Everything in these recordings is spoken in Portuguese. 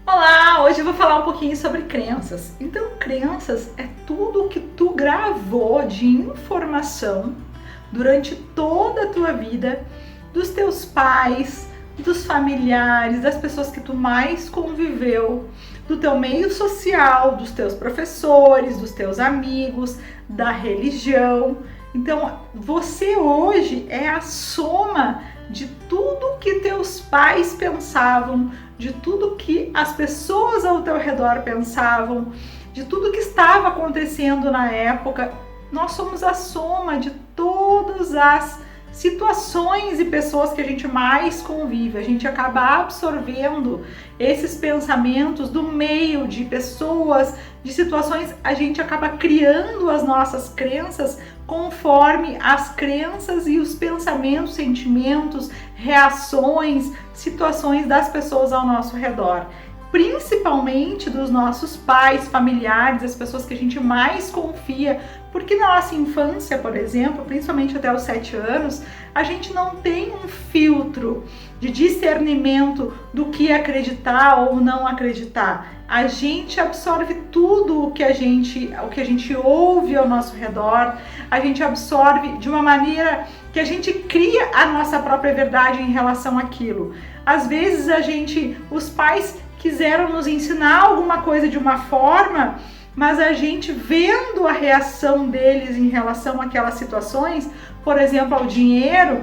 Olá, hoje eu vou falar um pouquinho sobre crenças. Então, crenças é tudo o que tu gravou de informação durante toda a tua vida, dos teus pais, dos familiares, das pessoas que tu mais conviveu, do teu meio social, dos teus professores, dos teus amigos, da religião. Então, você hoje é a soma de tudo que teus pais pensavam, de tudo que as pessoas ao teu redor pensavam, de tudo que estava acontecendo na época. Nós somos a soma de todas as situações e pessoas que a gente mais convive. A gente acaba absorvendo esses pensamentos do meio de pessoas, de situações, a gente acaba criando as nossas crenças conforme as crenças e os pensamentos, sentimentos, reações, situações das pessoas ao nosso redor. Principalmente dos nossos pais, familiares, as pessoas que a gente mais confia, porque na nossa infância, por exemplo, principalmente até os 7 anos, a gente não tem um filtro de discernimento do que acreditar ou não acreditar. A gente absorve tudo o que a gente ouve ao nosso redor, a gente absorve de uma maneira que a gente cria a nossa própria verdade em relação àquilo. Às vezes os pais quiseram nos ensinar alguma coisa de uma forma, mas a gente vendo a reação deles em relação àquelas situações, por exemplo, ao dinheiro,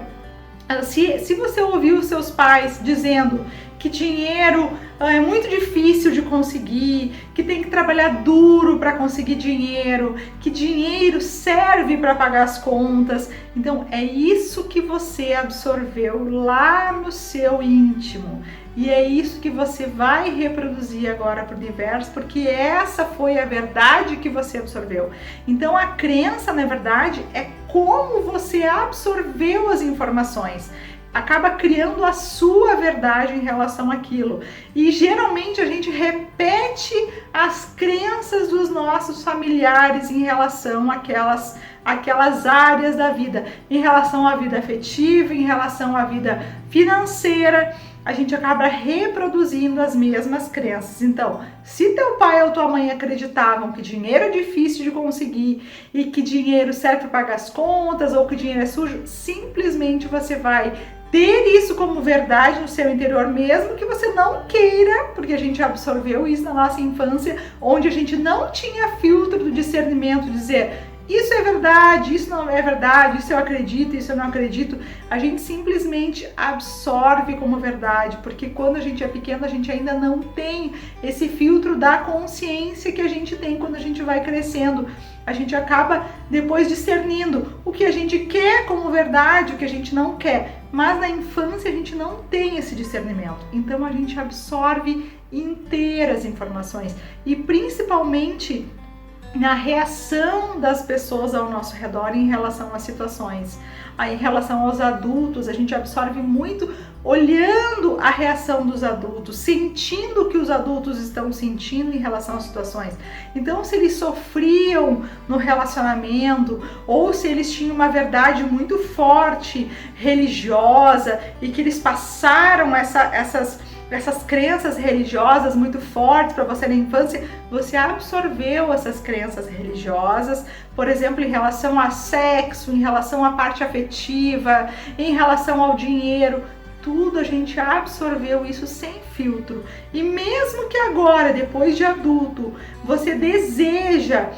se você ouviu os seus pais dizendo que dinheiro é muito difícil de conseguir, que tem que trabalhar duro para conseguir dinheiro, que dinheiro serve para pagar as contas, então é isso que você absorveu lá no seu íntimo. E é isso que você vai reproduzir agora para o universo, porque essa foi a verdade que você absorveu. Então a crença, na verdade, é como você absorveu as informações. Acaba criando a sua verdade em relação àquilo. E geralmente a gente repete as crenças dos nossos familiares em relação àquelas áreas da vida, em relação à vida afetiva, em relação à vida financeira. A gente acaba reproduzindo as mesmas crenças. Então, se teu pai ou tua mãe acreditavam que dinheiro é difícil de conseguir e que dinheiro serve para pagar as contas ou que dinheiro é sujo, simplesmente você vai ter isso como verdade no seu interior, mesmo que você não queira, porque a gente absorveu isso na nossa infância, onde a gente não tinha filtro do discernimento, dizer isso é verdade, isso não é verdade, isso eu acredito, isso eu não acredito. A gente simplesmente absorve como verdade, porque quando a gente é pequeno, a gente ainda não tem esse filtro da consciência que a gente tem quando a gente vai crescendo. A gente acaba depois discernindo o que a gente quer como verdade, o que a gente não quer. Mas na infância a gente não tem esse discernimento. Então a gente absorve inteiras informações e principalmente na reação das pessoas ao nosso redor em relação às situações. Em relação aos adultos, a gente absorve muito olhando a reação dos adultos, sentindo o que os adultos estão sentindo em relação às situações. Então, se eles sofriam no relacionamento ou se eles tinham uma verdade muito forte, religiosa, e que eles passaram essas crenças religiosas muito fortes para você na infância, você absorveu essas crenças religiosas, por exemplo, em relação a sexo, em relação à parte afetiva, em relação ao dinheiro, tudo a gente absorveu isso sem filtro. E mesmo que agora, depois de adulto, você deseja,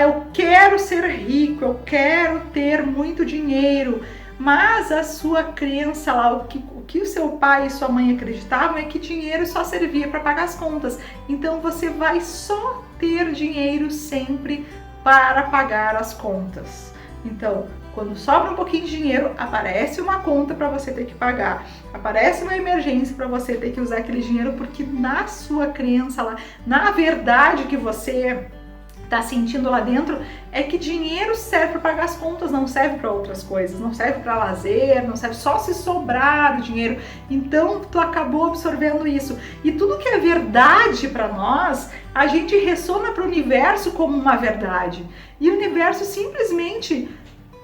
eu quero ser rico, eu quero ter muito dinheiro, mas a sua crença lá, o que o seu pai e sua mãe acreditavam é que dinheiro só servia para pagar as contas. Então você vai só ter dinheiro sempre para pagar as contas. Então, quando sobra um pouquinho de dinheiro, aparece uma conta para você ter que pagar. Aparece uma emergência para você ter que usar aquele dinheiro, porque na sua crença lá, na verdade que você tá sentindo lá dentro, é que dinheiro serve para pagar as contas, não serve para outras coisas, não serve para lazer, não serve só se sobrar o dinheiro. Então tu acabou absorvendo isso. E tudo que é verdade para nós, a gente ressona para o universo como uma verdade. E o universo simplesmente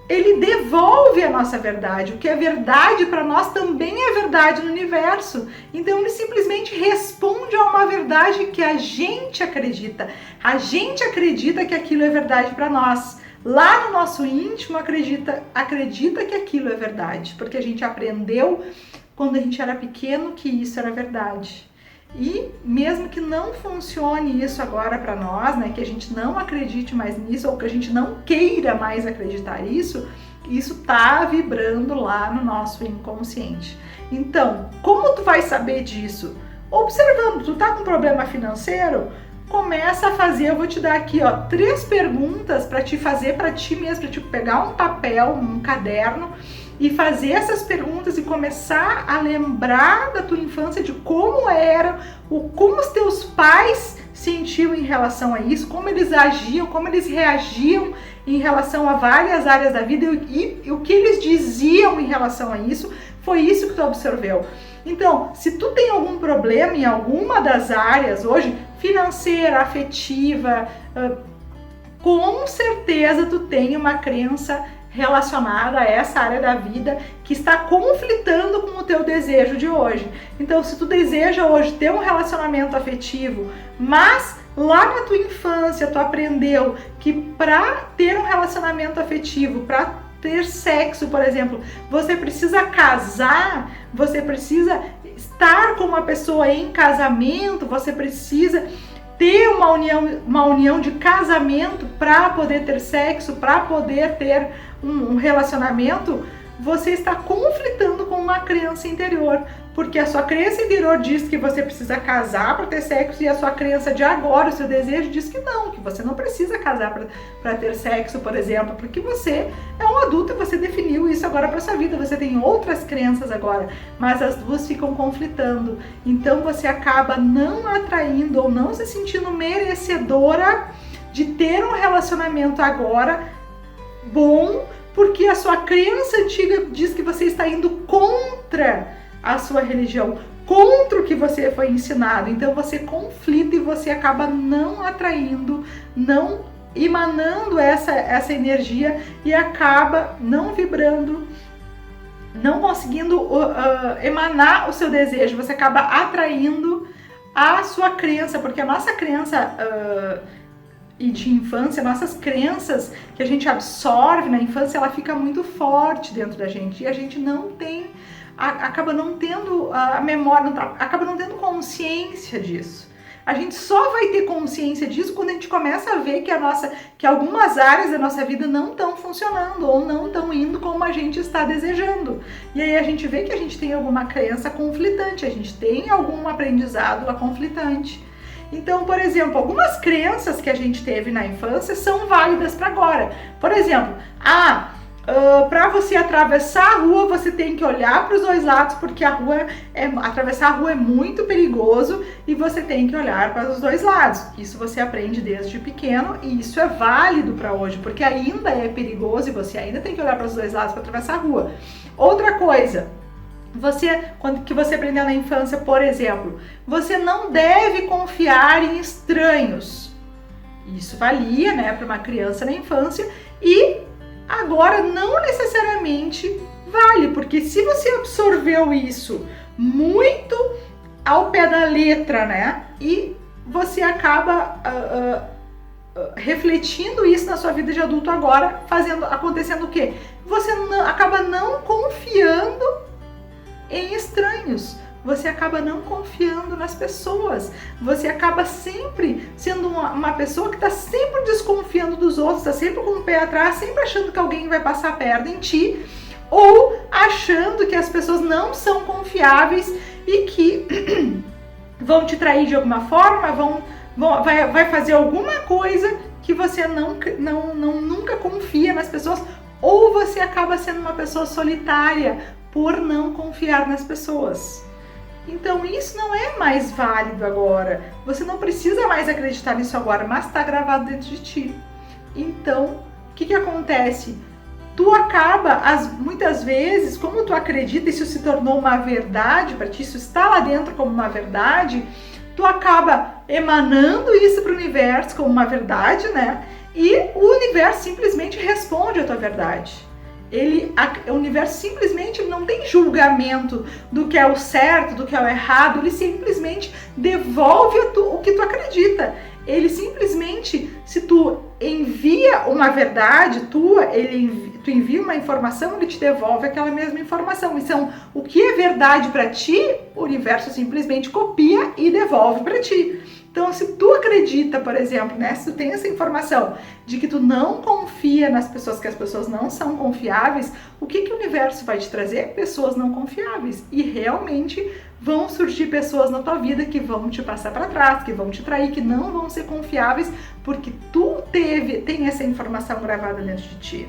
ele devolve a nossa verdade. O que é verdade para nós também é verdade no universo. Então ele simplesmente responde a uma verdade verdade que a gente acredita. A gente acredita que aquilo é verdade para nós. Lá no nosso íntimo acredita que aquilo é verdade, porque a gente aprendeu quando a gente era pequeno que isso era verdade. E mesmo que não funcione isso agora para nós, né, que a gente não acredite mais nisso ou que a gente não queira mais acreditar isso tá vibrando lá no nosso inconsciente. Então, como tu vai saber disso? Observando, tu tá com problema financeiro? Começa a fazer, eu vou te dar aqui, ó, 3 perguntas para te fazer para ti mesmo, para te pegar um papel, um caderno e fazer essas perguntas e começar a lembrar da tua infância, de como era, como os teus pais sentiam em relação a isso, como eles agiam, como eles reagiam em relação a várias áreas da vida e o que eles diziam em relação a isso. Foi isso que tu observeu. Então, se tu tem algum problema em alguma das áreas hoje, financeira, afetiva, com certeza tu tem uma crença relacionada a essa área da vida que está conflitando com o teu desejo de hoje. Então, se tu deseja hoje ter um relacionamento afetivo, mas lá na tua infância tu aprendeu que para ter um relacionamento afetivo, para ter sexo, por exemplo, você precisa casar, você precisa estar com uma pessoa em casamento, você precisa ter uma união de casamento para poder ter sexo, para poder ter um relacionamento, você está conflitando com uma crença interior, porque a sua crença interior diz que você precisa casar para ter sexo e a sua crença de agora, o seu desejo diz que não, que você não precisa casar para ter sexo, por exemplo, porque você é um adulto e você definiu isso agora para sua vida, você tem outras crenças agora, mas as duas ficam conflitando, então você acaba não atraindo ou não se sentindo merecedora de ter um relacionamento agora bom, porque a sua crença antiga diz que você está indo contra a sua religião, contra o que você foi ensinado. Então você conflita e você acaba não atraindo, não emanando essa energia e acaba não vibrando, não conseguindo emanar o seu desejo. Você acaba atraindo a sua crença, porque a nossa crença e de infância, nossas crenças que a gente absorve na infância, ela fica muito forte dentro da gente e a gente não tem, acaba não tendo a memória, acaba não tendo consciência disso. A gente só vai ter consciência disso quando a gente começa a ver que algumas áreas da nossa vida não estão funcionando ou não estão indo como a gente está desejando. E aí a gente vê que a gente tem alguma crença conflitante, a gente tem algum aprendizado lá conflitante. Então, por exemplo, algumas crenças que a gente teve na infância são válidas para agora. Por exemplo, para você atravessar a rua, você tem que olhar para os dois lados, porque atravessar a rua é muito perigoso e você tem que olhar para os dois lados. Isso você aprende desde pequeno e isso é válido para hoje, porque ainda é perigoso e você ainda tem que olhar para os dois lados para atravessar a rua. Outra coisa, que você aprendeu na infância, por exemplo, você não deve confiar em estranhos. Isso valia, né, para uma criança na infância e agora não necessariamente vale, porque se você absorveu isso muito ao pé da letra, né, e você acaba refletindo isso na sua vida de adulto agora, acontecendo o quê? Você acaba não confiando em estranhos, você acaba não confiando nas pessoas, você acaba sempre sendo uma pessoa que está sempre desconfiando dos outros, está sempre com o pé atrás, sempre achando que alguém vai passar a perna em ti, ou achando que as pessoas não são confiáveis e que vão te trair de alguma forma, vai fazer alguma coisa que você nunca confia nas pessoas, ou você acaba sendo uma pessoa solitária por não confiar nas pessoas. Então isso não é mais válido agora. Você não precisa mais acreditar nisso agora, mas está gravado dentro de ti. Então, o que acontece? Tu acaba, muitas vezes, como tu acredita, isso se tornou uma verdade para ti, isso está lá dentro como uma verdade, tu acaba emanando isso para o universo como uma verdade, né? E o universo simplesmente responde a tua verdade. O universo simplesmente não tem julgamento do que é o certo, do que é o errado, ele simplesmente devolve o que tu acredita. Ele simplesmente, se tu envia uma verdade tua, tu envia uma informação, ele te devolve aquela mesma informação. Então, o que é verdade para ti, o universo simplesmente copia e devolve para ti. Então, se tu acredita, por exemplo, né, se tu tem essa informação de que tu não confia nas pessoas, que as pessoas não são confiáveis, o que o universo vai te trazer? Pessoas não confiáveis. E realmente vão surgir pessoas na tua vida que vão te passar para trás, que vão te trair, que não vão ser confiáveis, porque tu tem essa informação gravada dentro de ti.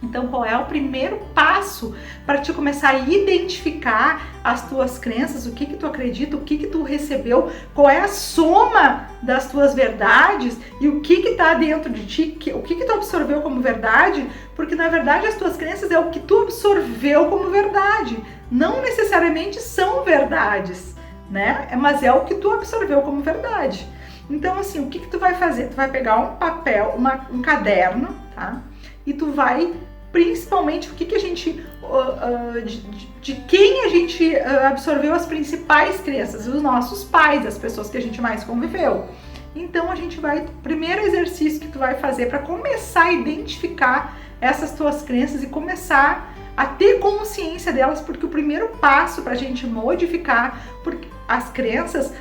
Então, qual é o primeiro passo para te começar a identificar as tuas crenças, o que tu acredita, o que tu recebeu, qual é a soma das tuas verdades e o que está dentro de ti, o que tu absorveu como verdade, porque na verdade as tuas crenças é o que tu absorveu como verdade, não necessariamente são verdades, né? Mas é o que tu absorveu como verdade. Então, assim, o que tu vai fazer? Tu vai pegar um papel, um caderno, tá? E tu vai, principalmente, o que a gente, de quem a gente absorveu as principais crenças, os nossos pais, as pessoas que a gente mais conviveu. Então, o primeiro exercício que tu vai fazer para começar a identificar essas tuas crenças e começar a ter consciência delas, porque o primeiro passo para a gente modificar as crenças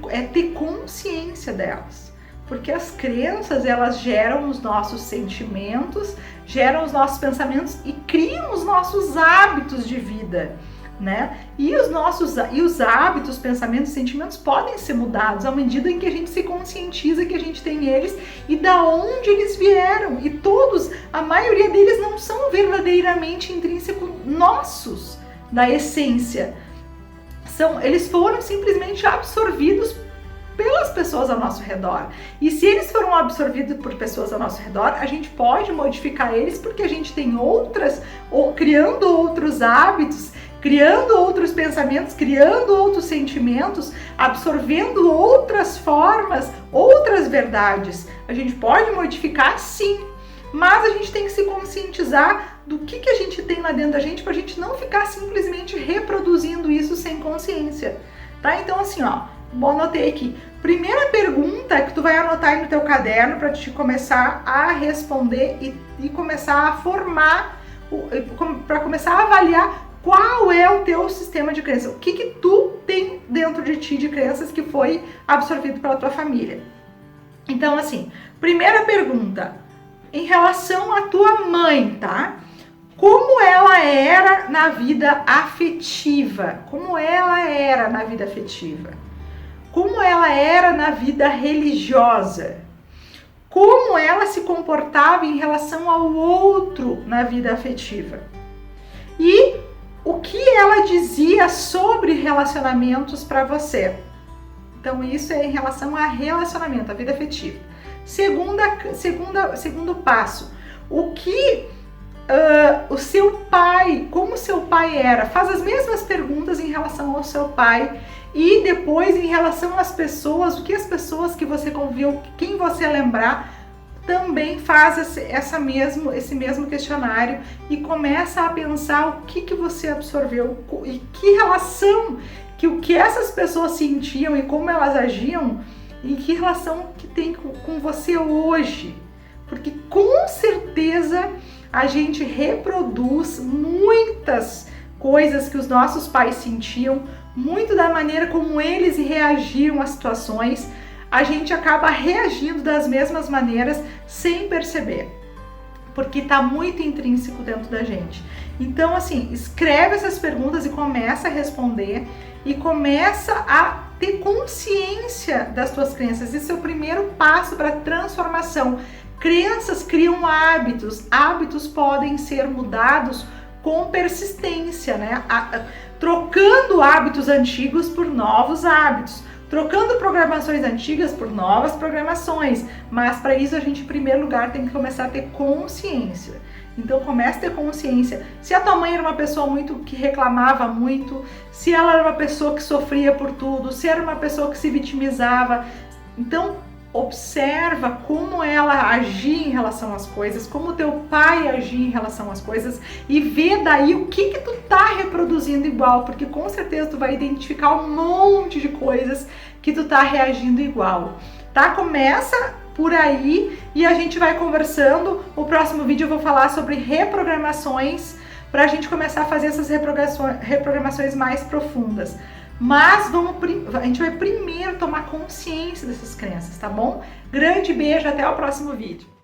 é ter consciência delas. Porque as crenças, elas geram os nossos sentimentos, geram os nossos pensamentos e criam os nossos hábitos de vida, né? E os hábitos, pensamentos e sentimentos podem ser mudados à medida em que a gente se conscientiza que a gente tem eles e da onde eles vieram. E a maioria deles não são verdadeiramente intrínsecos nossos, da essência. Eles foram simplesmente absorvidos pelas pessoas ao nosso redor. E se eles foram absorvidos por pessoas ao nosso redor, a gente pode modificar eles porque a gente tem criando outros hábitos, criando outros pensamentos, criando outros sentimentos, absorvendo outras formas, outras verdades. A gente pode modificar, sim, mas a gente tem que se conscientizar do que a gente tem lá dentro da gente para a gente não ficar simplesmente reproduzindo isso sem consciência, tá? Então, assim, ó, anotei aqui. Primeira pergunta que tu vai anotar aí no teu caderno para te começar a responder e começar a formar, para começar a avaliar qual é o teu sistema de crença, o que tu tem dentro de ti de crenças que foi absorvido pela tua família. Então, assim, primeira pergunta, em relação à tua mãe, tá? Como ela era na vida afetiva? Como ela era na vida afetiva? Como ela era na vida religiosa? Como ela se comportava em relação ao outro na vida afetiva? E o que ela dizia sobre relacionamentos para você? Então, isso é em relação a relacionamento, a vida afetiva. Segundo passo, o que o seu pai, como o seu pai era? Faz as mesmas perguntas em relação ao seu pai e depois em relação às pessoas, o que as pessoas que você conviveu, quem você lembrar, também faz esse mesmo questionário e começa a pensar o que você absorveu e que relação, o que essas pessoas sentiam e como elas agiam e que relação que tem com você hoje. Porque com certeza a gente reproduz muitas coisas que os nossos pais sentiam, muito da maneira como eles reagiam às situações, a gente acaba reagindo das mesmas maneiras sem perceber, porque está muito intrínseco dentro da gente. Então, assim, escreve essas perguntas e começa a responder e começa a ter consciência das tuas crenças. Esse é o primeiro passo para a transformação. Crenças criam hábitos, hábitos podem ser mudados com persistência, né? Trocando hábitos antigos por novos hábitos, trocando programações antigas por novas programações, mas para isso a gente, em primeiro lugar, tem que começar a ter consciência. Então comece a ter consciência. Se a tua mãe era uma pessoa que reclamava muito, se ela era uma pessoa que sofria por tudo, se era uma pessoa que se vitimizava, então observa como ela agia em relação às coisas, como teu pai agia em relação às coisas e vê daí o que tu tá reproduzindo igual, porque com certeza tu vai identificar um monte de coisas que tu tá reagindo igual, tá? Começa por aí e a gente vai conversando. O próximo vídeo eu vou falar sobre reprogramações pra gente começar a fazer essas reprogramações mais profundas. Mas a gente vai primeiro tomar consciência dessas crenças, tá bom? Grande beijo, até o próximo vídeo.